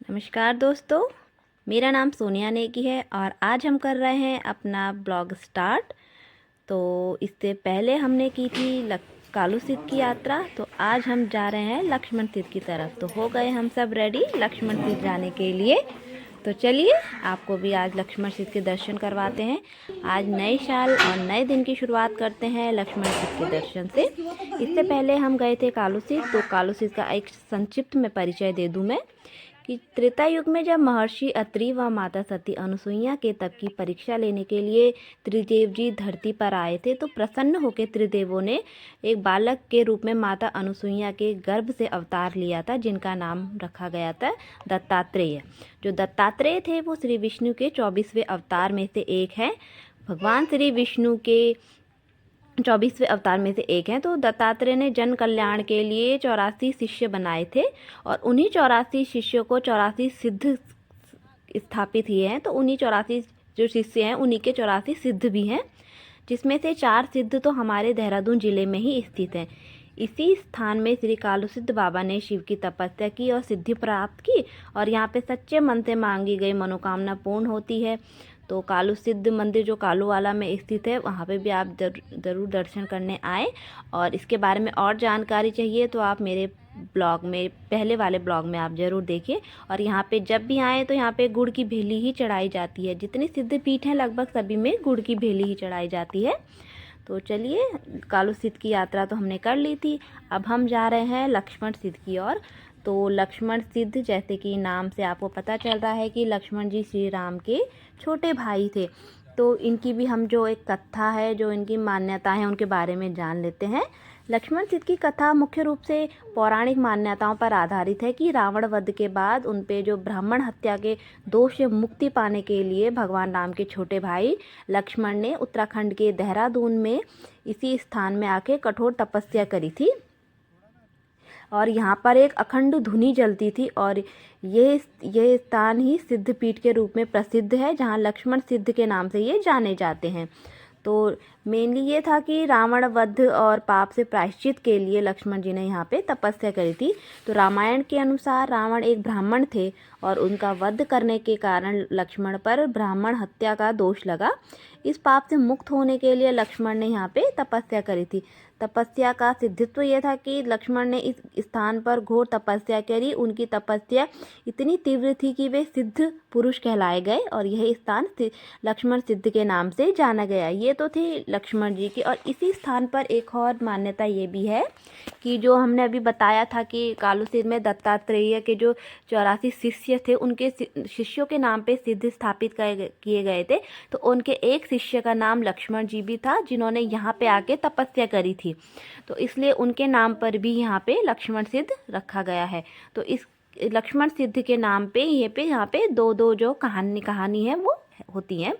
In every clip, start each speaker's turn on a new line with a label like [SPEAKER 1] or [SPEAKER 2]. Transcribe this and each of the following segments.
[SPEAKER 1] नमस्कार दोस्तों, मेरा नाम सोनिया नेगी है और आज हम कर रहे हैं अपना ब्लॉग स्टार्ट। तो इससे पहले हमने की थी कालू सिद्ध की यात्रा, तो आज हम जा रहे हैं लक्ष्मण सिद्ध की तरफ। तो हो गए हम सब रेडी लक्ष्मण सिद्ध जाने के लिए। तो चलिए आपको भी आज लक्ष्मण सिद्ध के दर्शन करवाते हैं। आज नए साल और नए दिन की शुरुआत करते हैं लक्ष्मण सिद्ध के दर्शन से। इससे पहले हम गए थे कालू सिद्ध। तो कालू सिद्ध का एक संक्षिप्त में परिचय दे दूं मैं कि त्रेता युग में जब महर्षि अत्रि व माता सती अनुसुईया के तप की परीक्षा लेने के लिए त्रिदेव जी धरती पर आए थे, तो प्रसन्न होकर त्रिदेवों ने एक बालक के रूप में माता अनुसुईया के गर्भ से अवतार लिया था, जिनका नाम रखा गया था दत्तात्रेय। जो दत्तात्रेय थे वो श्री विष्णु के 24वें अवतार में से एक हैं। भगवान श्री विष्णु के 24वें अवतार में से एक हैं। तो दत्तात्रेय ने जन कल्याण के लिए 84 शिष्य बनाए थे और उन्हीं 84 शिष्यों को 84 सिद्ध स्थापित किए हैं। तो उन्हीं 84 जो शिष्य हैं उन्हीं के 84 सिद्ध भी हैं, जिसमें से 4 सिद्ध तो हमारे देहरादून जिले में ही स्थित हैं। इसी स्थान में श्री कालू सिद्ध बाबा ने शिव की तपस्या की और सिद्धि प्राप्त की, और यहाँ पे सच्चे मन से मांगी गई मनोकामना पूर्ण होती है। तो कालू सिद्ध मंदिर जो कालूवाला में स्थित है, वहाँ पे भी आप ज़रूर दर्शन करने आए। और इसके बारे में और जानकारी चाहिए तो आप मेरे ब्लॉग में, पहले वाले ब्लॉग में आप ज़रूर देखिए। और यहाँ पे जब भी आएँ तो यहाँ पे गुड़ की भेली ही चढ़ाई जाती है। जितनी सिद्ध पीठ हैं लगभग सभी में गुड़ की भेली ही चढ़ाई जाती है। तो चलिए, कालू सिद्ध की यात्रा तो हमने कर ली थी, अब हम जा रहे हैं लक्ष्मण सिद्ध की ओर। तो लक्ष्मण सिद्ध, जैसे कि नाम से आपको पता चल रहा है कि लक्ष्मण जी श्री राम के छोटे भाई थे। तो इनकी भी हम जो एक कथा है, जो इनकी मान्यता है, उनके बारे में जान लेते हैं। लक्ष्मण सिद्ध की कथा मुख्य रूप से पौराणिक मान्यताओं पर आधारित है कि रावण वध के बाद उन पे जो ब्राह्मण हत्या के दोष से मुक्ति पाने के लिए भगवान राम के छोटे भाई लक्ष्मण ने उत्तराखंड के देहरादून में इसी स्थान में आके कठोर तपस्या करी थी। और यहाँ पर एक अखंड धुनी जलती थी, और यह स्थान ही सिद्धपीठ के रूप में प्रसिद्ध है, जहाँ लक्ष्मण सिद्ध के नाम से ये जाने जाते हैं। तो मेनली ये था कि रावण वध और पाप से प्रायश्चित के लिए लक्ष्मण जी ने यहाँ पे तपस्या करी थी। तो रामायण के अनुसार रावण एक ब्राह्मण थे और उनका वध करने के कारण लक्ष्मण पर ब्राह्मण हत्या का दोष लगा। इस पाप से मुक्त होने के लिए लक्ष्मण ने यहाँ पे तपस्या करी थी। तपस्या का सिद्धित्व यह था कि लक्ष्मण ने इस स्थान पर घोर तपस्या करी। उनकी तपस्या इतनी तीव्र थी कि वे सिद्ध पुरुष कहलाए गए, और यह स्थान लक्ष्मण सिद्ध के नाम से जाना गया। ये तो थी लक्ष्मण जी की। और इसी स्थान पर एक और मान्यता ये भी है कि जो हमने अभी बताया था कि कालू सिद्ध में दत्तात्रेय के जो 84 शिष्य थे, उनके शिष्यों के नाम पे सिद्ध स्थापित किए गए थे। तो उनके एक शिष्य का नाम लक्ष्मण जी भी था, जिन्होंने यहाँ पे आके तपस्या करी थी। तो इसलिए उनके नाम पर भी यहाँ पे लक्ष्मण सिद्ध रखा गया है। तो इस लक्ष्मण सिद्ध के नाम पे यहाँ पे दो जो कहानी है वो होती है।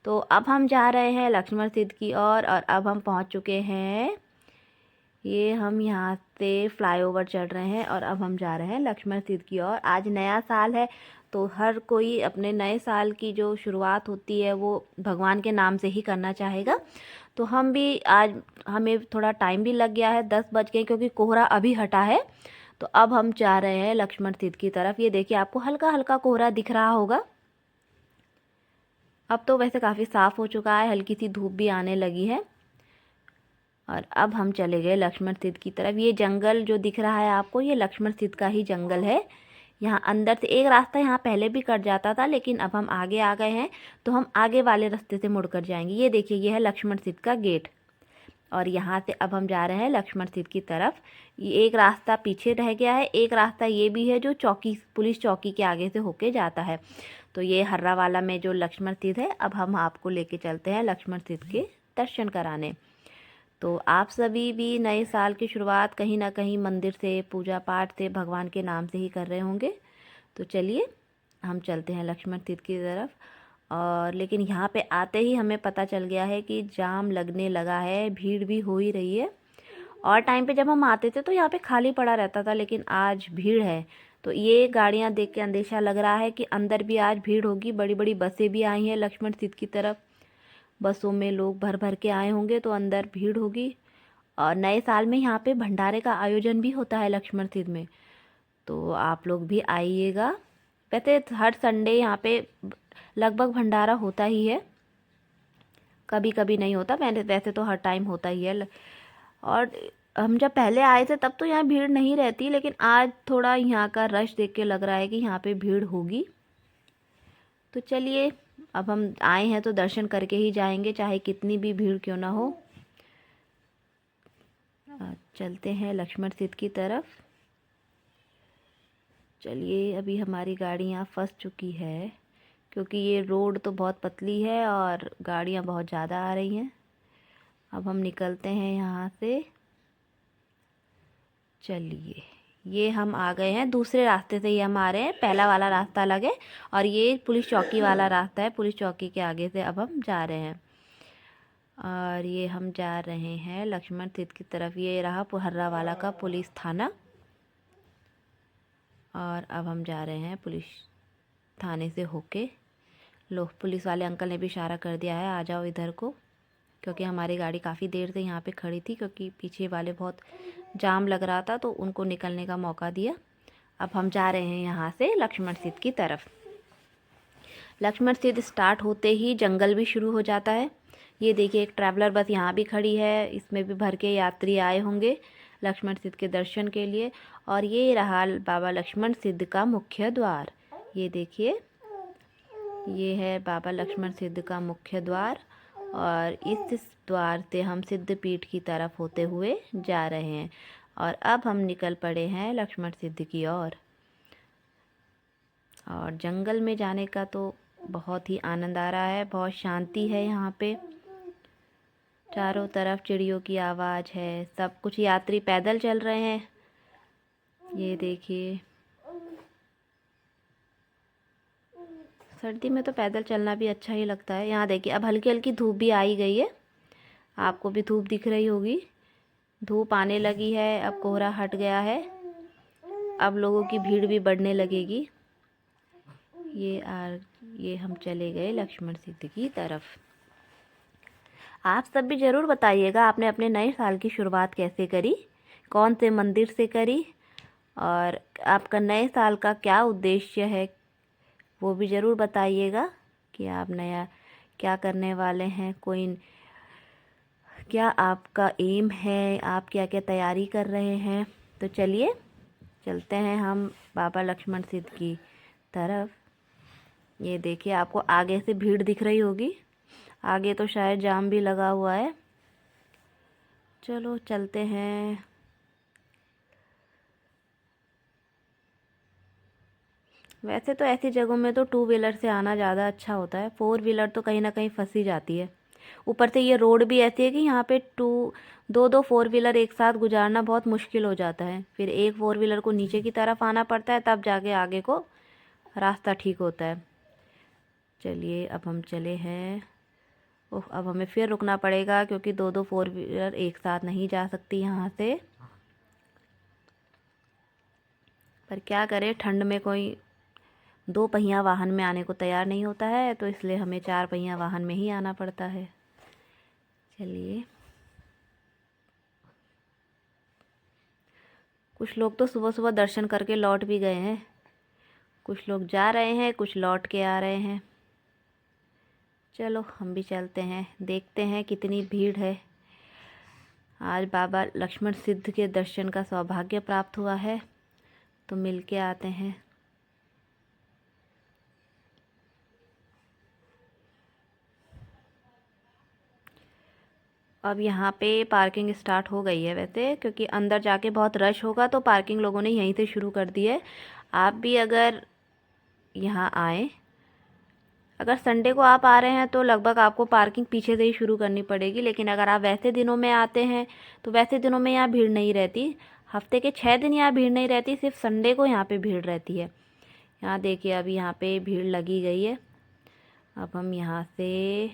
[SPEAKER 1] तो अब हम जा रहे हैं लक्ष्मण सिद्ध की ओर, और अब हम पहुँच चुके हैं। ये हम यहाँ से फ्लाईओवर चढ़ रहे हैं और अब हम जा रहे हैं लक्ष्मण सिद्ध की ओर। आज नया साल है, तो हर कोई अपने नए साल की जो शुरुआत होती है वो भगवान के नाम से ही करना चाहेगा। तो हम भी आज, हमें थोड़ा टाइम भी लग गया है, 10 बज गए, क्योंकि कोहरा अभी हटा है। तो अब हम जा रहे हैं लक्ष्मण सिद्ध की तरफ। ये देखिए, आपको हल्का हल्का कोहरा दिख रहा होगा। अब तो वैसे काफ़ी साफ़ हो चुका है, हल्की सी धूप भी आने लगी है। और अब हम चले गए लक्ष्मण सिद्ध की तरफ। ये जंगल जो दिख रहा है आपको, ये लक्ष्मण सिद्ध का ही जंगल है। यहाँ अंदर से एक रास्ता यहाँ पहले भी कट जाता था, लेकिन अब हम आगे आ गए हैं, तो हम आगे वाले रास्ते से मुड़कर जाएंगे। ये देखिए, ये है लक्ष्मण सिद्ध का गेट, और यहाँ से अब हम जा रहे हैं लक्ष्मण सिद्ध की तरफ। ये एक रास्ता पीछे रह गया है, एक रास्ता ये भी है जो पुलिस चौकी के आगे से होके जाता है। तो ये हर्रा वाला में जो लक्ष्मण सिद्ध है, अब हम आपको लेके चलते हैं लक्ष्मण सिद्ध के दर्शन कराने। तो आप सभी भी नए साल की शुरुआत कहीं ना कहीं मंदिर से, पूजा पाठ से, भगवान के नाम से ही कर रहे होंगे। तो चलिए, हम चलते हैं लक्ष्मण सिद्ध की तरफ। और लेकिन यहाँ पे आते ही हमें पता चल गया है कि जाम लगने लगा है, भीड़ भी हो ही रही है। और टाइम पे जब हम आते थे तो यहाँ पे खाली पड़ा रहता था, लेकिन आज भीड़ है। तो ये गाड़ियाँ देख के अंदेशा लग रहा है कि अंदर भी आज भीड़ होगी। बड़ी बड़ी बसें भी आई हैं लक्ष्मण सिद्ध की तरफ, बसों में लोग भर भर के आए होंगे, तो अंदर भीड़ होगी। और नए साल में यहाँ पे भंडारे का आयोजन भी होता है लक्ष्मण सिद्ध में, तो आप लोग भी आइएगा। वैसे हर संडे यहाँ पे लगभग भंडारा होता ही है, कभी कभी नहीं होता, वैसे तो हर टाइम होता ही है। और हम जब पहले आए थे तब तो यहाँ भीड़ नहीं रहती, लेकिन आज थोड़ा यहाँ का रश देख के लग रहा है कि यहाँ पे भीड़ होगी। तो चलिए, अब हम आए हैं तो दर्शन करके ही जाएंगे, चाहे कितनी भी भीड़ क्यों ना हो। चलते हैं लक्ष्मण सिद्ध की तरफ। चलिए, अभी हमारी गाड़ी यहाँ फंस चुकी है, क्योंकि ये रोड तो बहुत पतली है और गाड़ियाँ बहुत ज़्यादा आ रही हैं। अब हम निकलते हैं यहाँ से। चलिए, ये हम आ गए हैं, दूसरे रास्ते से ही हम आ रहे हैं, पहला वाला रास्ता अलग है और ये पुलिस चौकी वाला रास्ता है। पुलिस चौकी के आगे से अब हम जा रहे हैं और ये हम जा रहे हैं लक्ष्मण सिद्ध की तरफ। ये रहा पुहर्रा वाला का पुलिस थाना और अब हम जा रहे हैं पुलिस थाने से होके। लो, पुलिस वाले अंकल ने भी इशारा कर दिया है, आ जाओ इधर को, क्योंकि हमारी गाड़ी काफ़ी देर से यहाँ पे खड़ी थी, क्योंकि पीछे वाले बहुत जाम लग रहा था तो उनको निकलने का मौका दिया। अब हम जा रहे हैं यहाँ से लक्ष्मण सिद्ध की तरफ। लक्ष्मण सिद्ध स्टार्ट होते ही जंगल भी शुरू हो जाता है। ये देखिए, एक ट्रैवलर बस यहाँ भी खड़ी है, इसमें भी भर के यात्री आए होंगे लक्ष्मण सिद्ध के दर्शन के लिए। और ये रहा बाबा लक्ष्मण सिद्ध का मुख्य द्वार। ये देखिए, ये है बाबा लक्ष्मण सिद्ध का मुख्य द्वार और इस द्वार से हम सिद्ध पीठ की तरफ होते हुए जा रहे हैं। और अब हम निकल पड़े हैं लक्ष्मण सिद्ध की ओर। और जंगल में जाने का तो बहुत ही आनंद आ रहा है, बहुत शांति है यहाँ पे, चारों तरफ चिड़ियों की आवाज़ है, सब कुछ। यात्री पैदल चल रहे हैं, ये देखिए। सर्दी में तो पैदल चलना भी अच्छा ही लगता है। यहाँ देखिए, अब हल्की हल्की धूप भी आई गई है, आपको भी धूप दिख रही होगी, धूप आने लगी है, अब कोहरा हट गया है, अब लोगों की भीड़ भी बढ़ने लगेगी। ये हम चले गए लक्ष्मण सिद्ध की तरफ। आप सब भी ज़रूर बताइएगा आपने अपने नए साल की शुरुआत कैसे करी, कौन से मंदिर से करी, और आपका नए साल का क्या उद्देश्य है वो भी ज़रूर बताइएगा कि आप नया क्या करने वाले हैं, कोई क्या आपका एम है, आप क्या क्या तैयारी कर रहे हैं। तो चलिए, चलते हैं हम बाबा लक्ष्मण सिद्ध की तरफ। ये देखिए, आपको आगे से भीड़ दिख रही होगी, आगे तो शायद जाम भी लगा हुआ है। चलो चलते हैं। वैसे तो ऐसी जगहों में तो 2 व्हीलर से आना ज़्यादा अच्छा होता है, 4 व्हीलर तो कहीं ना कहीं फंसी जाती है। ऊपर से ये रोड भी ऐसी है कि यहाँ पे दो 4 व्हीलर एक साथ गुजारना बहुत मुश्किल हो जाता है। फिर एक 4 व्हीलर को नीचे की तरफ आना पड़ता है, तब जाके आगे को रास्ता ठीक होता है। चलिए, अब हम चले हैं। ओह, अब हमें फिर रुकना पड़ेगा, क्योंकि दो 4 व्हीलर एक साथ नहीं जा सकती यहाँ से। पर क्या करें, ठंड में कोई 2 पहिया वाहन में आने को तैयार नहीं होता है, तो इसलिए हमें 4 पहिया वाहन में ही आना पड़ता है। चलिए, कुछ लोग तो सुबह सुबह दर्शन करके लौट भी गए हैं, कुछ लोग जा रहे हैं, कुछ लौट के आ रहे हैं। चलो, हम भी चलते हैं, देखते हैं कितनी भीड़ है। आज बाबा लक्ष्मण सिद्ध के दर्शन का सौभाग्य प्राप्त हुआ है, तो मिल के आते हैं। अब यहाँ पे पार्किंग स्टार्ट हो गई है वैसे, क्योंकि अंदर जाके बहुत रश होगा, तो पार्किंग लोगों ने यहीं से शुरू कर दी है। आप भी अगर यहाँ आए, अगर संडे को आप आ रहे हैं तो लगभग आपको पार्किंग पीछे से ही शुरू करनी पड़ेगी, लेकिन अगर आप वैसे दिनों में आते हैं तो वैसे दिनों में यहाँ भीड़ नहीं रहती। हफ्ते के 6 दिन यहाँ भीड़ नहीं रहती, सिर्फ संडे को यहाँ पे भीड़ रहती है। यहाँ देखिए, अभी यहाँ पे भीड़ लगी गई है। अब हम यहाँ से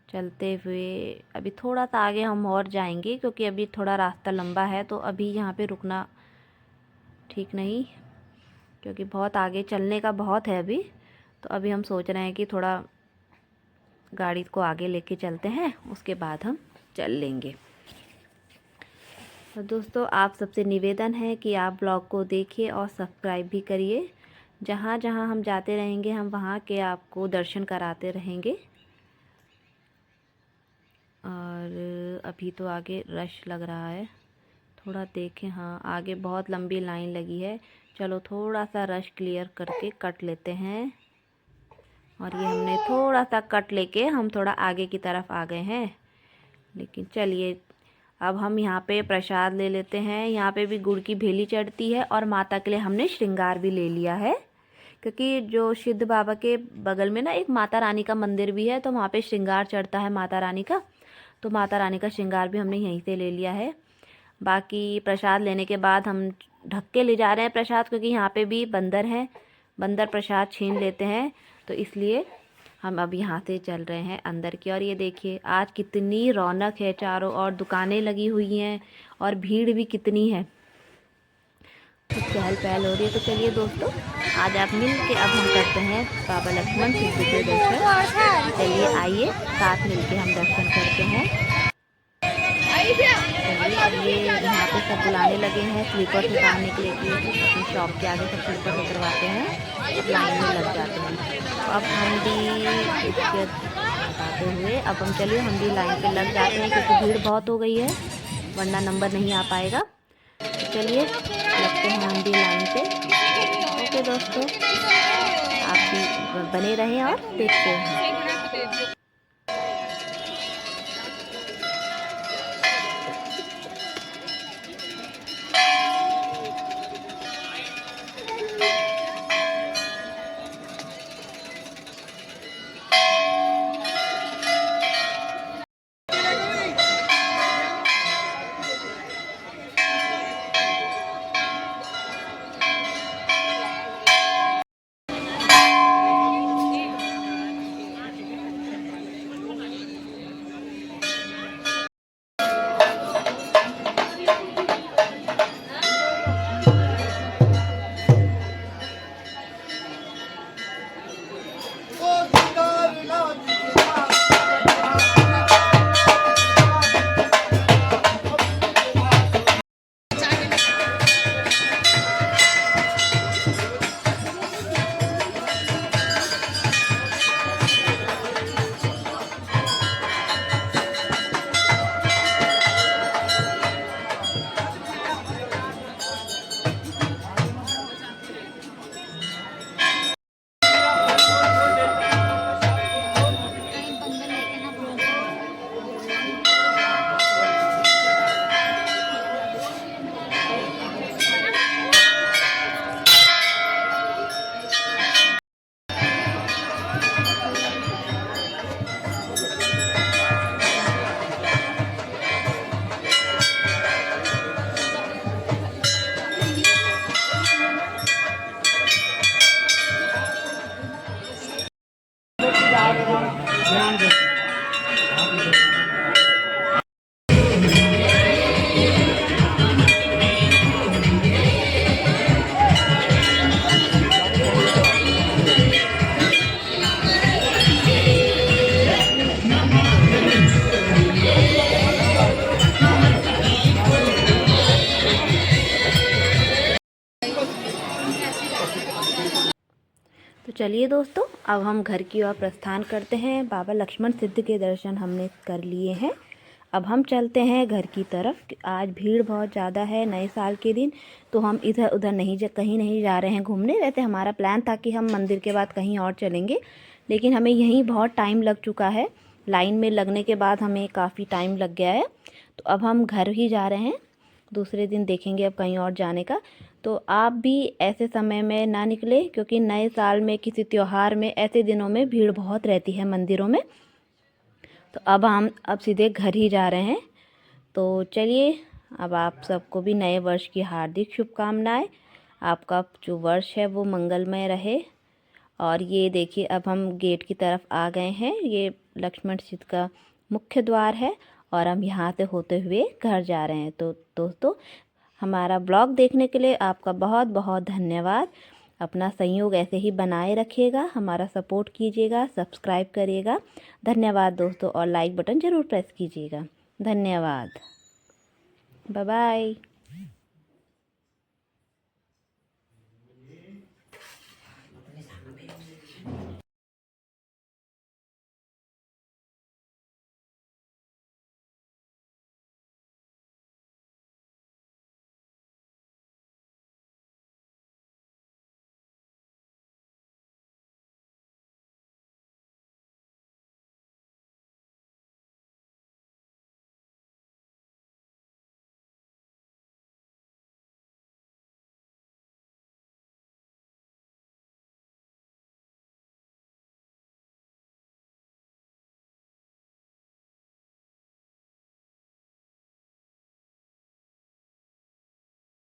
[SPEAKER 1] चलते हुए अभी थोड़ा सा आगे हम और जाएंगे, क्योंकि अभी थोड़ा रास्ता लंबा है, तो अभी यहाँ पे रुकना ठीक नहीं, क्योंकि बहुत आगे चलने का बहुत है अभी। तो अभी हम सोच रहे हैं कि थोड़ा गाड़ी को आगे लेके चलते हैं, उसके बाद हम चल लेंगे। तो दोस्तों, आप सबसे निवेदन है कि आप ब्लॉग को देखिए और सब्सक्राइब भी करिए। जहाँ जहाँ हम जाते रहेंगे हम वहाँ के आपको दर्शन कराते रहेंगे। और अभी तो आगे रश लग रहा है, थोड़ा देखें। हाँ, आगे बहुत लंबी लाइन लगी है। चलो थोड़ा सा रश क्लियर करके कट लेते हैं। और ये हमने थोड़ा सा कट लेके हम थोड़ा आगे की तरफ आ गए हैं। लेकिन चलिए अब हम यहाँ पे प्रसाद ले लेते हैं। यहाँ पे भी गुड़ की भेली चढ़ती है और माता के लिए हमने श्रृंगार भी ले लिया है, क्योंकि जो सिद्ध बाबा के बगल में ना एक माता रानी का मंदिर भी है, तो वहाँ पे श्रृंगार चढ़ता है माता रानी का। तो माता रानी का श्रृंगार भी हमने यहीं से ले लिया है। बाकी प्रसाद लेने के बाद हम ढक के ले जा रहे हैं प्रसाद, क्योंकि यहाँ पे भी बंदर हैं, बंदर प्रसाद छीन लेते हैं। तो इसलिए हम अब यहाँ से चल रहे हैं अंदर की। और ये देखिए आज कितनी रौनक है, चारों ओर दुकानें लगी हुई हैं और भीड़ भी कितनी है, तो चहल पहल हो रही है। तो चलिए दोस्तों, आज आप मिल के अब हम करते हैं बाबा लक्ष्मण सिद्ध के दर्शन। चलिए आइए साथ मिल के हम दर्शन करते हैं। चलिए ये यहाँ पे सब बुलाने लगे हैं स्लीपर उतारने के लिए, कि अपनी शॉप के आगे सब स्लीपर उतरवाते हैं, अब लाइन में लग जाते हैं। तो अब हम भी इसके बताते हुए अब हम चलिए हम भी लाइन पे लग जाते हैं, क्योंकि भीड़ बहुत हो गई है वरना नंबर नहीं आ पाएगा। तो चलिए लगते हैं हम भी लाइन पे। ओके दोस्तों, आप भी बने रहें और देखते हैं। तो चलिए दोस्तों, अब हम घर की ओर प्रस्थान करते हैं। बाबा लक्ष्मण सिद्ध के दर्शन हमने कर लिए हैं, अब हम चलते हैं घर की तरफ। आज भीड़ बहुत ज़्यादा है नए साल के दिन, तो हम इधर उधर कहीं नहीं जा रहे हैं घूमने। वैसे हमारा प्लान था कि हम मंदिर के बाद कहीं और चलेंगे, लेकिन हमें यहीं बहुत टाइम लग चुका है। लाइन में लगने के बाद हमें काफ़ी टाइम लग गया है, तो अब हम घर ही जा रहे हैं। दूसरे दिन देखेंगे अब कहीं और जाने का। तो आप भी ऐसे समय में ना निकले, क्योंकि नए साल में किसी त्यौहार में ऐसे दिनों में भीड़ बहुत रहती है मंदिरों में। तो अब हम सीधे घर ही जा रहे हैं। तो चलिए, अब आप सबको भी नए वर्ष की हार्दिक शुभकामनाएं। आपका जो वर्ष है वो मंगलमय रहे। और ये देखिए अब हम गेट की तरफ आ गए हैं। ये लक्ष्मण सिद्ध का मुख्य द्वार है और हम यहाँ से होते हुए घर जा रहे हैं। तो दोस्तों, हमारा ब्लॉग देखने के लिए आपका बहुत बहुत धन्यवाद। अपना सहयोग ऐसे ही बनाए रखिएगा, हमारा सपोर्ट कीजिएगा, सब्सक्राइब करिएगा। धन्यवाद दोस्तों, और लाइक बटन ज़रूर प्रेस कीजिएगा। धन्यवाद, बाय बाय।